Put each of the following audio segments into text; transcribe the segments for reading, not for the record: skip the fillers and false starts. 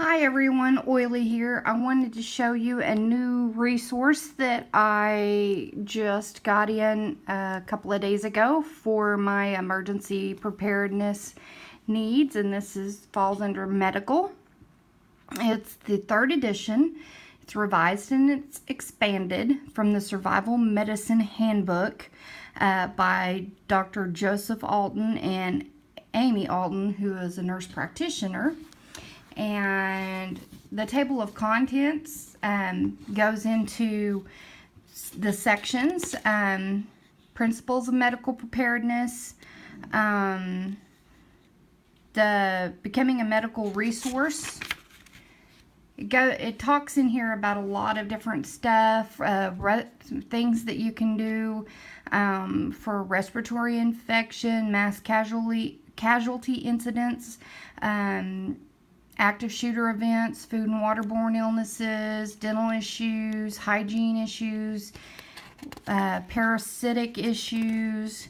Hi everyone, Oily here. I wanted to show you a new resource that I just got in a couple of days ago for my emergency preparedness needs, and falls under medical. It's the 3rd edition. It's revised and it's expanded from the Survival Medicine Handbook by Dr. Joseph Alton and Amy Alton, who is a nurse practitioner. And the table of contents goes into the sections, principles of medical preparedness, the becoming a medical resource. It talks in here about a lot of different stuff, things that you can do for respiratory infection, mass casualty incidents, active shooter events, food and waterborne illnesses, dental issues, hygiene issues, parasitic issues,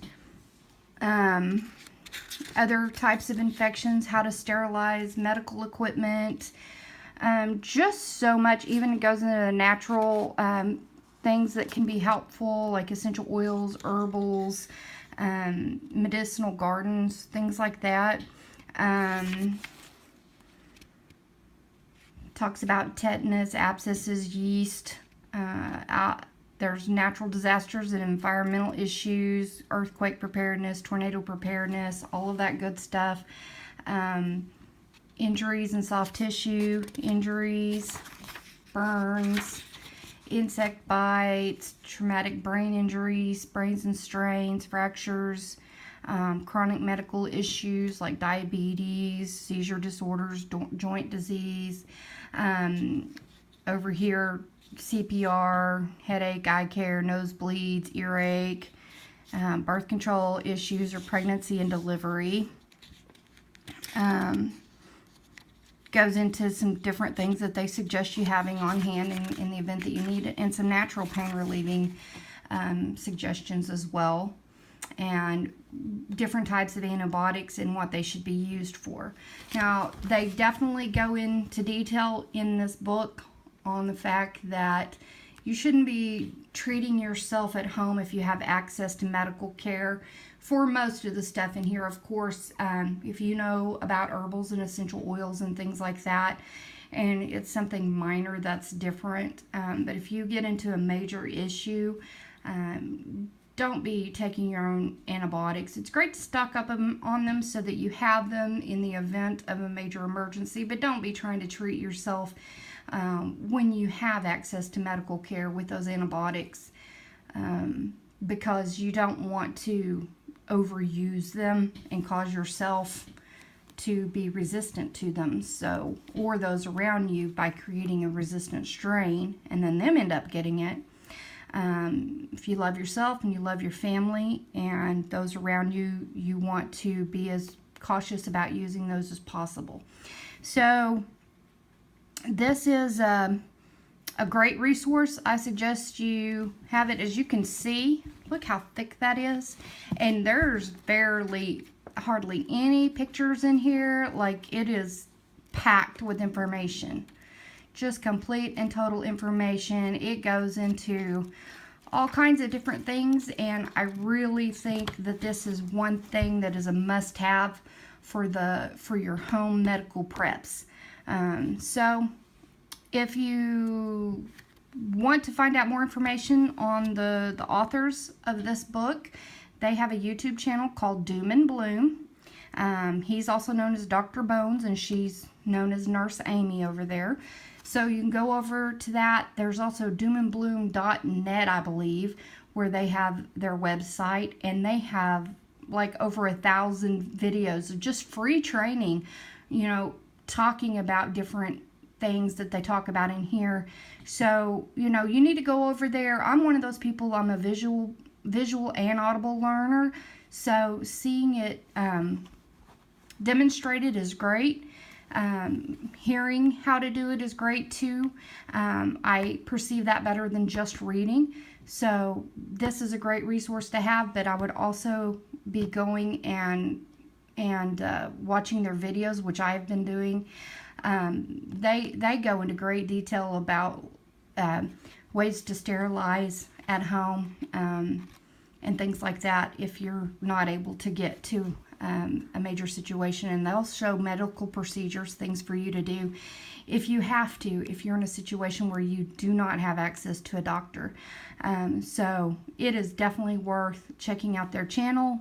other types of infections, how to sterilize medical equipment, just so much. Even it goes into the natural things that can be helpful, like essential oils, herbals, medicinal gardens, things like that. Talks about tetanus, abscesses, yeast. There's natural disasters and environmental issues, earthquake preparedness, tornado preparedness, all of that good stuff. Injuries and soft tissue, injuries, burns, insect bites, traumatic brain injuries, sprains and strains, fractures, chronic medical issues like diabetes, seizure disorders, joint disease. Over here, CPR, headache, eye care, nosebleeds, earache, birth control issues or pregnancy and delivery. Goes into some different things that they suggest you having on hand in the event that you need it, and some natural pain relieving suggestions as well, and different types of antibiotics and what they should be used for. Now, they definitely go into detail in this book on the fact that you shouldn't be treating yourself at home if you have access to medical care for most of the stuff in here. Of course, if you know about herbals and essential oils and things like that, and it's something minor, that's different. But if you get into a major issue, don't be taking your own antibiotics. It's great to stock up on them so that you have them in the event of a major emergency, but don't be trying to treat yourself when you have access to medical care with those antibiotics, because you don't want to overuse them and cause yourself to be resistant to them, or those around you, by creating a resistant strain and then them end up getting it. If you love yourself and you love your family and those around you, you want to be as cautious about using those as possible. So this is a great resource. I suggest you have it. As you can see, look how thick that is, and there's hardly any pictures in here. Like, it is packed with information, just complete and total information. It goes into all kinds of different things, and I really think that this is one thing that is a must-have for your home medical preps. So if you want to find out more information on the authors of this book, they have a YouTube channel called Doom and Bloom. He's also known as Dr. Bones, and she's known as Nurse Amy over there. So you can go over to that. There's also doomandbloom.net, I believe, where they have their website, and they have like over 1,000 videos of just free training, talking about different things that they talk about in here. So, you need to go over there. I'm one of those people, I'm a visual and audible learner. So seeing it demonstrated is great. Hearing how to do it is great too. I perceive that better than just reading. So this is a great resource to have, but I would also be going and and watching their videos, which I've been doing, they go into great detail about ways to sterilize at home and things like that if you're not able to get to a major situation. And they'll show medical procedures, things for you to do if you have to, if you're in a situation where you do not have access to a doctor. So it is definitely worth checking out their channel,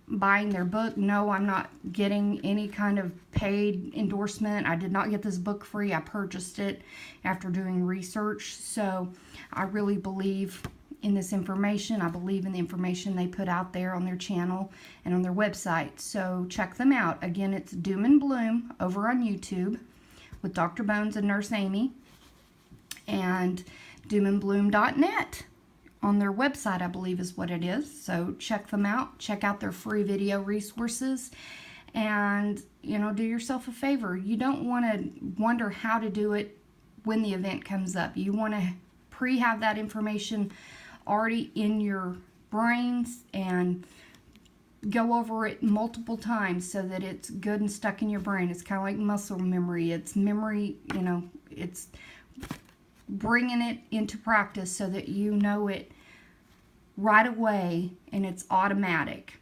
buying their book. No, I'm not getting any kind of paid endorsement. I did not get this book free. I purchased it after doing research. So I really believe in this information. I believe in the information they put out there on their channel and on their website. So check them out. Again, it's Doom and Bloom over on YouTube with Dr. Bones and Nurse Amy, and doomandbloom.net on their website, I believe is what it is. So check them out. Check out their free video resources, and do yourself a favor. You don't want to wonder how to do it when the event comes up. You want to have that information already in your brains and go over it multiple times so that it's good and stuck in your brain. It's kind of like muscle memory. It's memory, it's bringing it into practice so that you know it right away and it's automatic.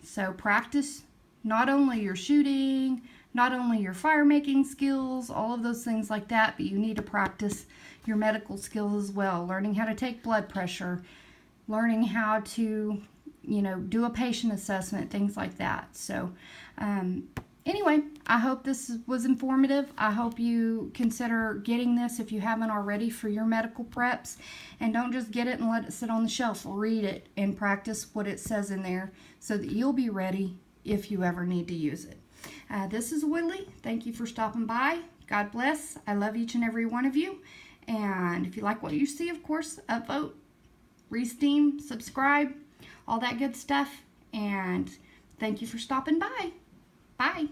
So practice not only your shooting, not only your fire making skills, all of those things like that, but you need to practice your medical skills as well. Learning how to take blood pressure, learning how to do a patient assessment, things like that. So anyway, I hope this was informative. I hope you consider getting this if you haven't already for your medical preps, and don't just get it and let it sit on the shelf. Read it and practice what it says in there so that you'll be ready if you ever need to use it. This is Woodley. Thank you for stopping by. God bless. I love each and every one of you. And if you like what you see, of course, upvote, re-steam, subscribe, all that good stuff. And thank you for stopping by. Bye.